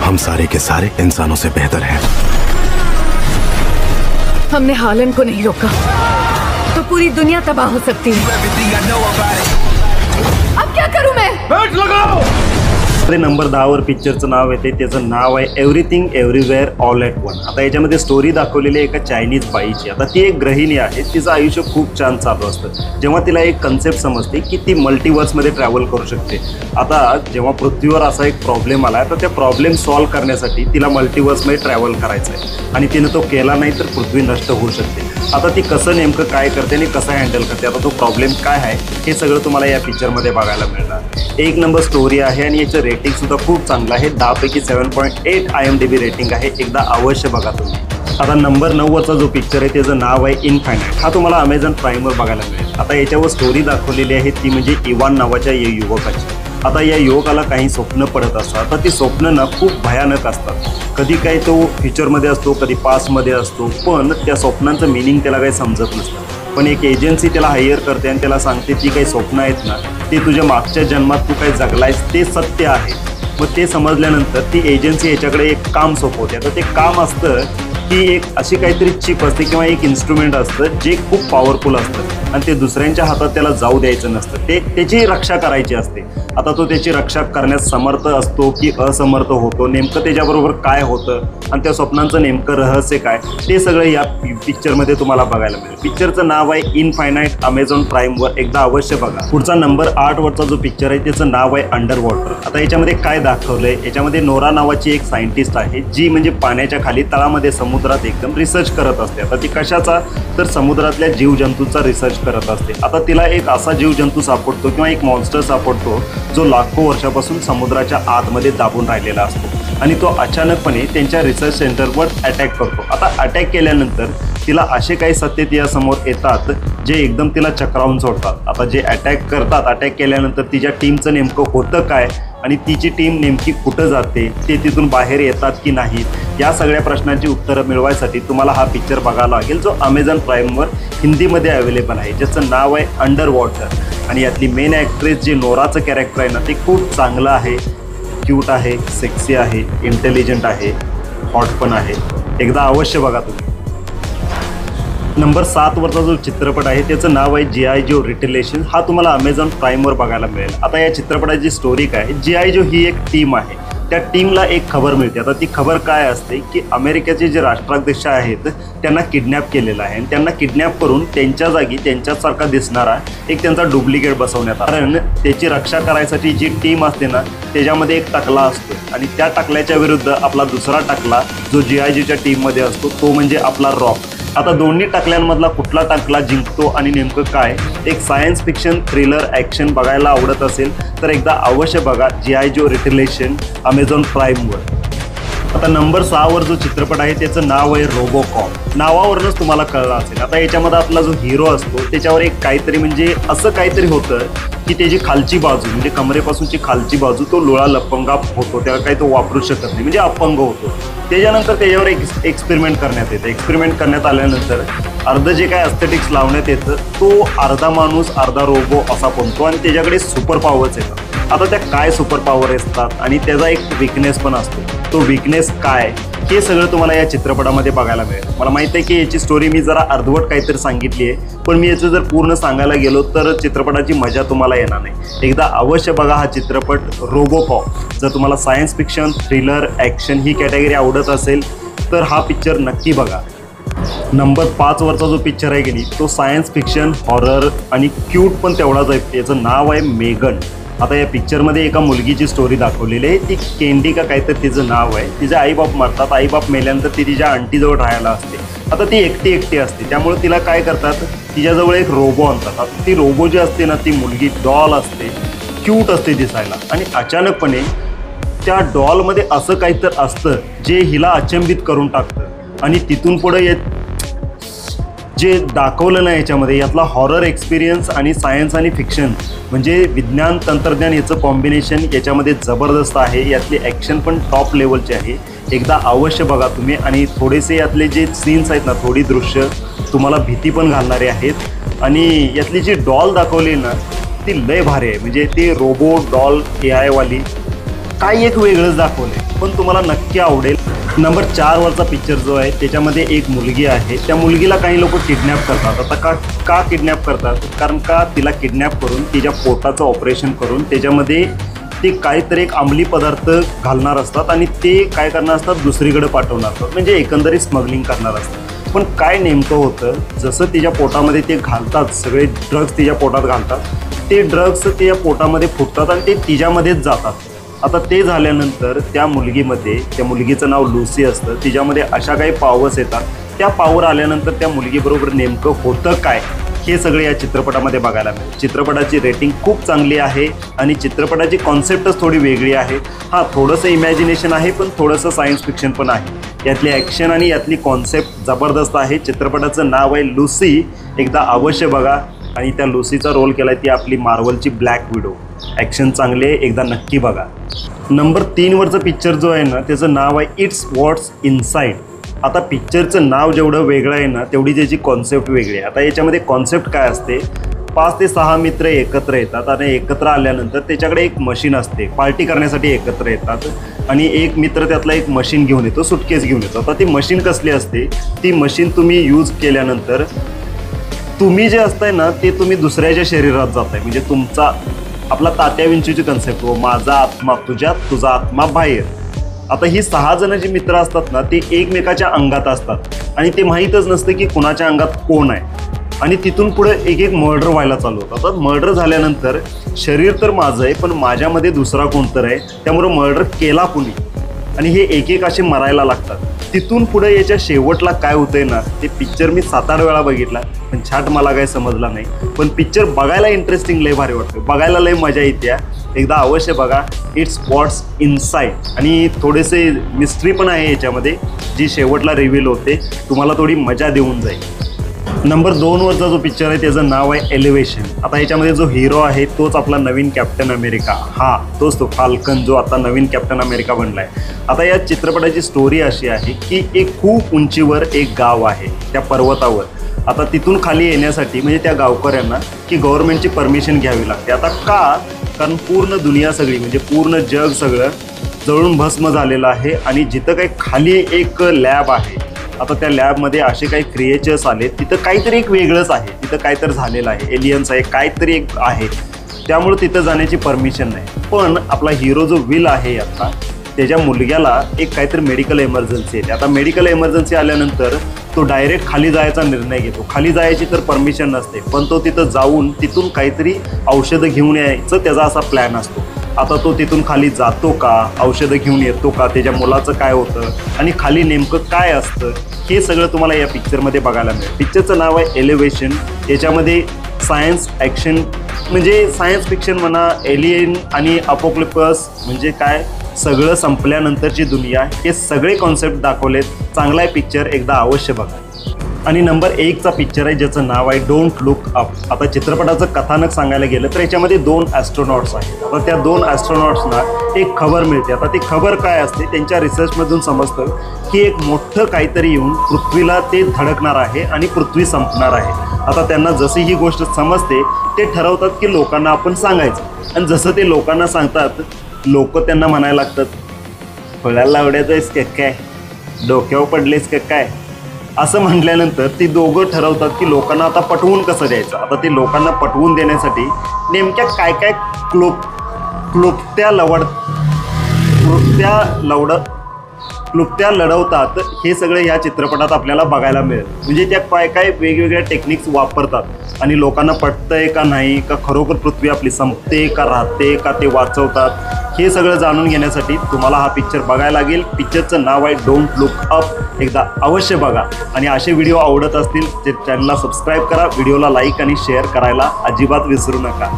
हम सारे के सारे इंसानों से बेहतर हैं। हमने हालन को नहीं रोका तो पूरी दुनिया तबाह हो सकती है। अब क्या करूं मैं? बैठ लगाओ। नंबर 10 वर पिक्चरचं नाव येते, त्याचं नाव आहे everything everywhere all at one. आता याच्यामध्ये स्टोरी दाखवलेली आहे एका चायनीज बाईची। आता ती एक गृहिणी आहे, तिचं आयुष्य खूप छान चालू असतं जेव्हा तिला एक कन्सेप्ट समजते की ती मल्टिवर्समध्ये ट्रॅव्हल करू शकते। आता जेव्हा पृथ्वीवर असा एक प्रॉब्लेम आला तर त्या प्रॉब्लेम सॉल्व्ह करण्यासाठी तिला मल्टिवर्समध्ये ट्रॅव्हल करायचं आहे आणि तिने तो केला नाही तर पृथ्वी नष्ट होऊ शकते। आता ती कसं नेमकं काय करते आणि कसं हँडल करते, आता तो प्रॉब्लेम काय आहे हे सगळं तुम्हाला या पिक्चरमध्ये बघायला मिळणार। एक नंबर स्टोरी आहे आणि याचं रेटिंग सुद्धा खूप चांगलं आहे, 10 पैकी 7.8 IMDb रेटिंग आहे। एकदा अवश्य बघा तुम्ही। आता नंबर 9 वरचा जो पिक्चर आहे त्याचं नाव आहे इनफायनाइट। हा तुम्हाला अमेझॉन प्राईमवर बघायला मिळेल। आता याच्यावर स्टोरी दाखवलेली आहे ती म्हणजे इवान नावाच्या या युवकाची। आता या युवकाला काही स्वप्न पडत असतात। आता ती स्वप्न ना खूप भयानक असतात, कधी काही तो फ्युचरमध्ये असतो, कधी पास्टमध्ये असतो, पण त्या स्वप्नांचं मिनिंग त्याला काही समजत नसतं। पण एक एजन्सी त्याला हायर करते आणि त्याला सांगते ती काही स्वप्न आहेत ना ते तुझ्या मागच्या जन्मात तू काही जगलायस ते सत्य आहे। मग ते समजल्यानंतर ती एजन्सी याच्याकडे एक काम सोपवते। आता ते काम असतं की एक अशी काहीतरी चिप असते किंवा एक इन्स्ट्रुमेंट असतं जे खूप पॉवरफुल असतं आणि ते दुसऱ्यांच्या हातात त्याला जाऊ द्यायचं नसतं, ते त्याची रक्षा करायची असते। आता तो त्याची रक्षा करण्यास समर्थ असतो की असमर्थ होतो, नेमकं त्याच्याबरोबर काय होतं आणि त्या स्वप्नांचं नेमकं रहस्य काय ते सगळं या पिक्चरमध्ये तुम्हाला बघायला मिळेल। पिक्चरचं नाव आहे इनफायनाइट, अमेझॉन प्राईमवर, एकदा अवश्य बघा। पुढचा नंबर 8 वरचा जो पिक्चर आहे त्याचं नाव आहे अंडर वॉटर। आता याच्यामध्ये काय दाखवलंय, याच्यामध्ये नोरा नावाची एक सायंटिस्ट आहे जी म्हणजे पाण्याच्या खाली तळामध्ये समुद्रात एकदम रिसर्च करत असते। आता ती कशाचा तर समुद्रातल्या जीवजंतूचा रिसर्च करत असते। आता तिला एक असा जीवजंतू सापडतो किंवा एक मॉन्स्टर सापडतो जो लाखो वर्षापासून समुद्राच्या आतमध्ये दाबून राहिलेला असतो आणि तो अचानकपणे त्यांच्या रिसर्च सेंटरवर अटॅक करतो। आता अटॅक केल्यानंतर तिला असे काही सत्य तिच्यासमोर येतात जे एकदम तिला चक्रावून सोडतात। आता जे अटॅक करतात, अटॅक केल्यानंतर तिच्या टीमचं नेमकं होतं काय आणि तिची टीम नेमकी कुठं जाते, ते तिथून बाहेर येतात की नाही, या सगळ्या प्रश्नांची उत्तरं मिळवायसाठी तुम्हाला हा पिक्चर बघायला लागेल जो अमेझॉन प्राईमवर हिंदीमध्ये अवेलेबल आहे, ज्याचं नाव आहे अंडर वॉटर। आणि यातली मेन ॲक्ट्रेस जे नोराचं कॅरेक्टर आहे ना ते खूप चांगलं आहे, क्यूट आहे, सेक्सी आहे, इंटेलिजंट आहे, हॉट पण आहे। एकदा अवश्य बघा तुम्ही। नंबर 7 वरचा जो चित्रपट आहे त्याचं नाव आहे G.I. Joe retaliation. हा तुम्हाला अमेझॉन प्राईमवर बघायला मिळेल। आता या चित्रपटाची स्टोरी काय, G.I. Joe ही एक टीम आहे, त्या टीमला एक खबर मिळते। आता ती खबर काय असते की अमेरिकेचे जे राष्ट्राध्यक्ष आहेत त्यांना किडनॅप केलेलं आहे आणि त्यांना किडनॅप करून त्यांच्या जागी त्यांच्यासारखा दिसणारा एक त्यांचा डुप्लिकेट बसवण्यात आला। कारण त्याची रक्षा करायसाठी जी टीम असते ना त्याच्यामध्ये एक टकला असतो आणि त्या टकल्याच्या विरुद्ध आपला दुसरा टकला जो G.I. Joeच्या टीममध्ये असतो तो म्हणजे आपला रॉक। आता दोन्ही टकल्यांमधला कुठला टकला जिंकतो आणि नेमकं काय, एक सायन्स फिक्शन थ्रिलर ॲक्शन बघायला आवडत असेल तर एकदा अवश्य बघा G.I. Joe रिटेलिएशन अमेझॉन प्राईमवर। आता नंबर 6 वर जो चित्रपट आहे त्याचं नाव आहे रोबोकॉप। नावावरूनच तुम्हाला कळलं असेल। आता याच्यामध्ये आपला जो हिरो असतो त्याच्यावर एक काहीतरी म्हणजे असं काहीतरी होतं की त्याची खालची बाजू म्हणजे कमरेपासूनची खालची बाजू तो लुळा लपंगा होतो, त्याला काही तो वापरू शकत नाही म्हणजे अपंग होतो। त्याच्यानंतर त्याच्यावर एक एक्सपेरिमेंट करण्यात येतं। एक्सपेरिमेंट करण्यात आल्यानंतर अर्ध जे काय अस्थेटिक्स लावण्यात येतं तो अर्धा माणूस अर्धा रोबो असा बनतो आणि त्याच्याकडे सुपर पॉवर्स येतात। आता त्या काय सुपर पॉवर असतात आणि त्याचा एक विकनेस पण असतो, तो विकनेस काय हे सगळं तुम्हाला या चित्रपटामध्ये बघायला मिळेल। मला माहिती आहे की याची स्टोरी मी जरा अर्धवट काहीतरी सांगितली आहे, पण मी याचं जर पूर्ण सांगायला गेलो तर चित्रपटाची मजा तुम्हाला येणार नाही। एकदा अवश्य बघा हा चित्रपट रोबोकॉप। जर तुम्हाला सायन्स फिक्शन थ्रिलर ॲक्शन ही कॅटेगरी आवडत असेल तर हा पिक्चर नक्की बघा। नंबर 5 वरचा जो पिक्चर आहे की नाही तो सायन्स फिक्शन हॉरर आणि क्यूट पण तेवढाच आहे, याचं नाव आहे मेगन। आता या पिक्चरमध्ये एका मुलगीची स्टोरी दाखवलेली आहे, ती केंडी का काहीतरी तिचं नाव आहे। तिचे आईबाप मरतात, आईबाप मेल्यानंतर ती तिच्या आंटीजवळ राहायला असते। आता ती एकटी असते, त्यामुळे तिला काय करतात तिच्याजवळ एक रोबो आणतात। आता ती रोबो जी असते ना ती मुलगी डॉल असते, क्यूट असते दिसायला आणि अचानकपणे त्या डॉलमध्ये असं काहीतरी असतं जे हिला अचंबित करून टाकतं आणि तिथून पुढे जे दाखवलं ना याच्यामध्ये यातला हॉरर एक्सपिरियन्स आणि सायन्स आणि फिक्शन म्हणजे विज्ञान तंत्रज्ञान याचं कॉम्बिनेशन याच्यामध्ये जबरदस्त आहे। यातली ॲक्शन पण टॉप लेवलची आहे, एकदा अवश्य बघा तुम्ही। आणि थोडेसे यातले जे सीन्स आहेत ना थोडी दृश्य तुम्हाला भीती पण घालणारे आहेत आणि यातली जी डॉल दाखवली ना ती लय भारी आहे, म्हणजे ती रोबो डॉल AI वाली काय एक वेगळंच दाखवलं आहे। पण तुम्हाला नक्की आवडेल. नंबर 4 वरचा पिक्चर जो आहे त्याच्यामध्ये एक मुलगी आहे. त्या मुलगीला काही लोक किडनॅप करतात. आता का किडनॅप करतात? कारण का तिला किडनॅप करून तिच्या पोटाचं ऑपरेशन करून त्याच्यामध्ये ते काहीतरी एक अंमली पदार्थ घालणार असतात आणि ते काय करणार असतात, दुसरीकडे पाठवणार असतात, म्हणजे एकंदरीत स्मगलिंग करणार असतात. पण काय नेमकं होतं, जसं तिच्या पोटामध्ये ते घालतात, सगळे ड्रग्स तिच्या पोटात घालतात, ते ड्रग्स तिच्या पोटामध्ये फुटतात आणि ते तिच्यामध्येच जातात. आता ते झाल्यानंतर त्या मुलगीचं नाव लुसी असतं. तिच्यामध्ये अशा काही पॉवर्स येतात. त्या पॉवर आल्यानंतर त्या मुलगीबरोबर नेमकं होतं काय हे सगळे या चित्रपटामध्ये बघायला मिळेल. चित्रपटाची रेटिंग खूप चांगली आहे आणि चित्रपटाची कॉन्सेप्टच थोडी वेगळी आहे. हां, थोडंसं इमॅजिनेशन आहे, पण थोडंसं सायन्स फिक्शन पण आहे. यातली ॲक्शन आणि यातली कॉन्सेप्ट जबरदस्त आहे. चित्रपटाचं नाव आहे लुसी. एकदा अवश्य बघा. आणि त्या लुसीचा रोल केला आहे ती आपली मार्वलची ब्लॅक विडो. ॲक्शन चांगले, एकदा नक्की बघा. नंबर 3 वरचं पिक्चर जो आहे ना, त्याचं नाव आहे इट्स व्हॉट्स इनसाइड. आता पिक्चरचं नाव जेवढं वेगळं आहे ना, तेवढी त्याची कॉन्सेप्ट वेगळी आहे. आता याच्यामध्ये कॉन्सेप्ट काय असते, 5 ते 6 मित्र एकत्र येतात आणि एकत्र आल्यानंतर त्याच्याकडे एक मशीन असते. पार्टी करण्यासाठी एकत्र येतात आणि एक मित्र त्यातला एक मशीन घेऊन येतो, सुटकेस घेऊन येतो. आता ती मशीन कसली असते, ती मशीन तुम्ही यूज केल्यानंतर तुम्ही जे असताय ना, ते तुम्ही दुसऱ्याच्या शरीरात जाताय. म्हणजे तुमचा आपला तात्या विंचूची कन्सेप्ट, माझा आत्मा तुझ्यात, तुझा आत्मा बाहेर. आता ही 6 जण जी मित्र असतात ना, ते एकमेकाच्या अंगात असतात आणि ते माहीतच नसतं की कुणाच्या अंगात कोण आहे. आणि तिथून पुढे एक मर्डर व्हायला चालू होतं. आता मर्डर झाल्यानंतर शरीर तर माझं आहे, पण माझ्यामध्ये दुसरा कोणतर आहे. त्यामुळं मर्डर केला कुणी आणि हे एक असे मरायला लागतात. तिथून पुढे याच्या शेवटला काय होतंय ना, ते पिक्चर मी 7-8 वेळा बघितला, पण छाट मला काही समजला नाही. पण पिक्चर बघायला इंटरेस्टिंग, लय भारी वाटतं, बघायला लय मजा येते. एकदा अवश्य बघा इट्स व्हॉट्स इनसाइड. आणि थोडेसे मिस्ट्री पण आहे याच्यामध्ये, जी शेवटला रिव्हील होते, तुम्हाला थोडी मजा देऊन जाईल. नंबर 2 वरचा जो पिक्चर आहे त्याचं नाव आहे एलिव्हेशन. आता याच्यामध्ये जो हिरो आहे तोच आपला नवीन कॅप्टन अमेरिका, तोच तो फाल्कन, जो आता नवीन कॅप्टन अमेरिका बनला आहे. आता या चित्रपटाची स्टोरी अशी आहे की एक खूप उंचीवर एक गाव आहे, त्या पर्वतावर. आता तिथून खाली येण्यासाठी म्हणजे त्या गावकऱ्यांना की गव्हर्नमेंटची परमिशन घ्यावी लागते. आता का? कारण पूर्ण दुनिया सगळी, म्हणजे पूर्ण जग सगळं जळून भस्म झालेलं आहे आणि जिथं काही खाली एक लॅब आहे. आता त्या लॅबमध्ये असे काही क्रिएचर्स आले, तिथं काहीतरी एक वेगळंच आहे, तिथं काहीतरी झालेलं आहे, एलियन्स आहे, काहीतरी एक आहे. त्यामुळे तिथं जाण्याची परमिशन नाही. पण आपला हिरो जो विल आहे आता, त्याच्या मुलग्याला एक काहीतरी मेडिकल एमर्जन्सी येते. आता मेडिकल एमर्जन्सी आल्यानंतर तो डायरेक्ट खाली जायचा निर्णय घेतो. खाली जायची तर परमिशन नसते, पण तो तिथं जाऊन तिथून काहीतरी औषधं घेऊन यायचं त्याचा असा प्लॅन असतो. आता तो तिथून खाली जातो का, औषधं घेऊन येतो का, त्याच्या मुलाचं काय होतं आणि खाली नेमकं काय असतं, हे सगळं तुम्हाला या पिक्चरमध्ये बघायला मिळेल. पिक्चरचं नाव आहे एलिव्हेशन. याच्यामध्ये सायन्स ॲक्शन, म्हणजे सायन्स फिक्शन म्हणा, एलियन आणि अपोक्लिपस म्हणजे काय, सगळं संपल्यानंतरची दुनिया, हे सगळे कॉन्सेप्ट दाखवलेत. चांगला आहे पिक्चर, एकदा अवश्य बघा. आणि नंबर 1 चा पिक्चर आहे ज्याचं नाव आहे डोंट लुक अप. आता चित्रपटाचं कथानक सांगायला गेलं तर याच्यामध्ये 2 ॲस्ट्रॉनॉट्स आहेत. आता त्या 2 ॲस्ट्रॉनॉट्सना एक खबर मिळते. आता ती खबर काय असते, त्यांच्या रिसर्चमधून समजतं की एक मोठं काहीतरी येऊन पृथ्वीला ते धडकणार आहे आणि पृथ्वी संपणार आहे. आता त्यांना जशी ही गोष्ट समजते, ते ठरवतात की लोकांना आपण सांगायचं. आणि जसं ते लोकांना सांगतात, लोक त्यांना म्हणायला लागतात, फळाला लावड्याचं आहेस का काय, डोक्यावर पडलेस का काय, असं म्हटल्यानंतर ती दोघं ठरवतात की लोकांना आता पटवून कसं द्यायचं. आता ते लोकांना पटवून देण्यासाठी नेमक्या काय काय क्लुप्त्या लढवतात, हे सगळं या चित्रपटात आपल्याला बघायला मिळेल. म्हणजे त्या काय वेगवेगळ्या टेक्निक्स वापरतात आणि लोकांना पटतंय का नाही, का खरोखर पृथ्वी आपली संपते का राहते, का ते वाचवतात, हे सगळं जाणून घेण्यासाठी तुम्हाला हा पिक्चर बघायला लागेल. पिक्चरचं नाव आहे डोंट लुक अप. एकदा अवश्य बघा. आणि असे व्हिडिओ आवडत असतील तर चॅनलला सबस्क्राईब करा, व्हिडिओला लाईक आणि शेअर करायला अजिबात विसरू नका.